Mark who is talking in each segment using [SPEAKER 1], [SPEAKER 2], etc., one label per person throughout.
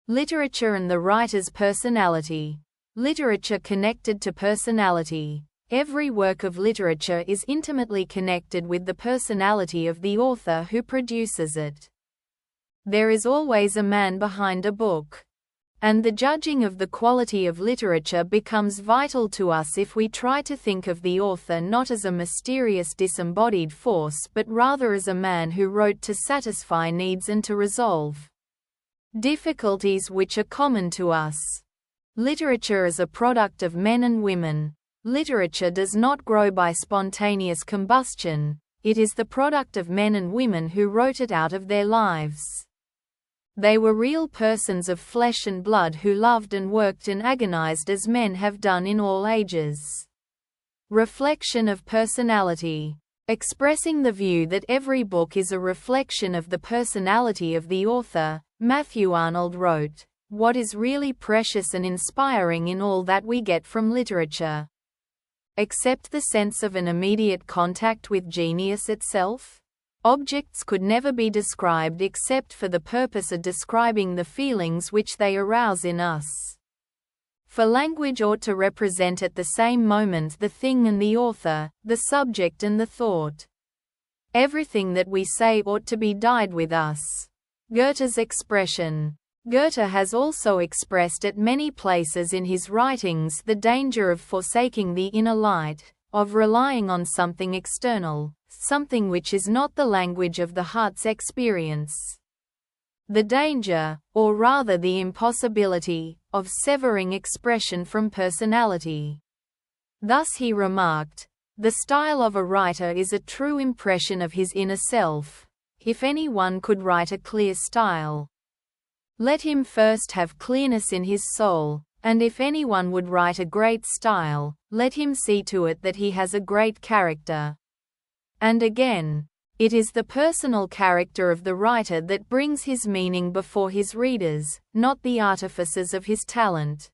[SPEAKER 1] Literature and the writer's personality. Literature connected to personality. Every work of literature is intimately connected with the personality of the author who produces it. There is always a man behind a book. And the judging of the quality of literature becomes vital to us if we try to think of the author not as a mysterious disembodied force but rather as a man who wrote to satisfy needs and to resolve difficulties which are common to us. Literature is a product of men and women. Literature does not grow by spontaneous combustion, it is the product of men and women who wrote it out of their lives. They were real persons of flesh and blood who loved and worked and agonized as men have done in all ages. Reflection of personality. Expressing the view that every book is a reflection of the personality of the author, Matthew Arnold wrote, "What is really precious and inspiring in all that we get from literature? Except the sense of an immediate contact with genius itself? Objects could never be described except for the purpose of describing the feelings which they arouse in us. For language ought to represent at the same moment the thing and the author, the subject and the thought. Everything that we say ought to be dyed with us." Goethe's expression. Goethe has also expressed at many places in his writings the danger of forsaking the inner light, of relying on something external, something which is not the language of the heart's experience. The danger, or rather the impossibility, of severing expression from personality. Thus he remarked, "The style of a writer is a true impression of his inner self. If any one could write a clear style, let him first have clearness in his soul, and if anyone would write a great style, let him see to it that he has a great character." And again, "It is the personal character of the writer that brings his meaning before his readers, not the artifices of his talent."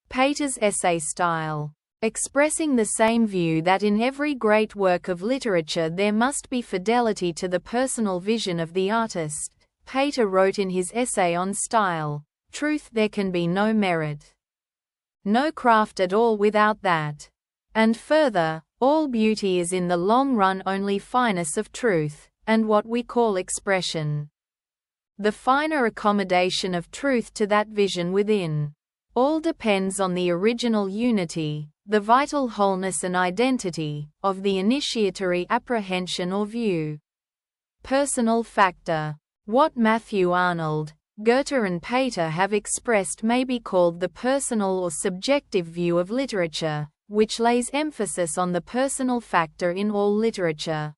[SPEAKER 1] Pater's essay style. Expressing the same view that in every great work of literature there must be fidelity to the personal vision of the artist, Pater wrote in his essay on style, "Truth, there can be no merit, no craft at all without that. And further, all beauty is in the long run only fineness of truth, and what we call expression. The finer accommodation of truth to that vision within. All depends on the original unity, the vital wholeness and identity, of the initiatory apprehension or view." Personal factor. What Matthew Arnold, Goethe and Pater have expressed may be called the personal or subjective view of literature, which lays emphasis on the personal factor in all literature.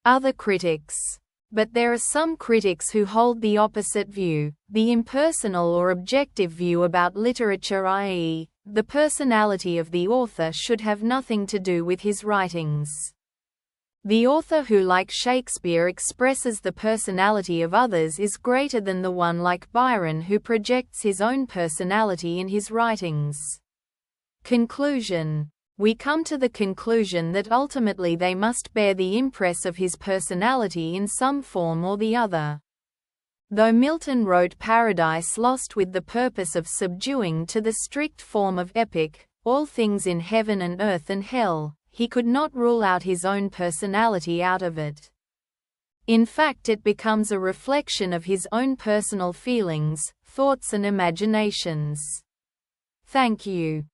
[SPEAKER 1] Other critics. But there are some critics who hold the opposite view, the impersonal or objective view about literature, i.e., the personality of the author should have nothing to do with his writings. The author who, like Shakespeare, expresses the personality of others is greater than the one like Byron who projects his own personality in his writings. Conclusion. We come to the conclusion that ultimately they must bear the impress of his personality in some form or the other. Though Milton wrote Paradise Lost with the purpose of subduing to the strict form of epic, all things in heaven and earth and hell, he could not rule out his own personality out of it. In fact, it becomes a reflection of his own personal feelings, thoughts and imaginations. Thank you.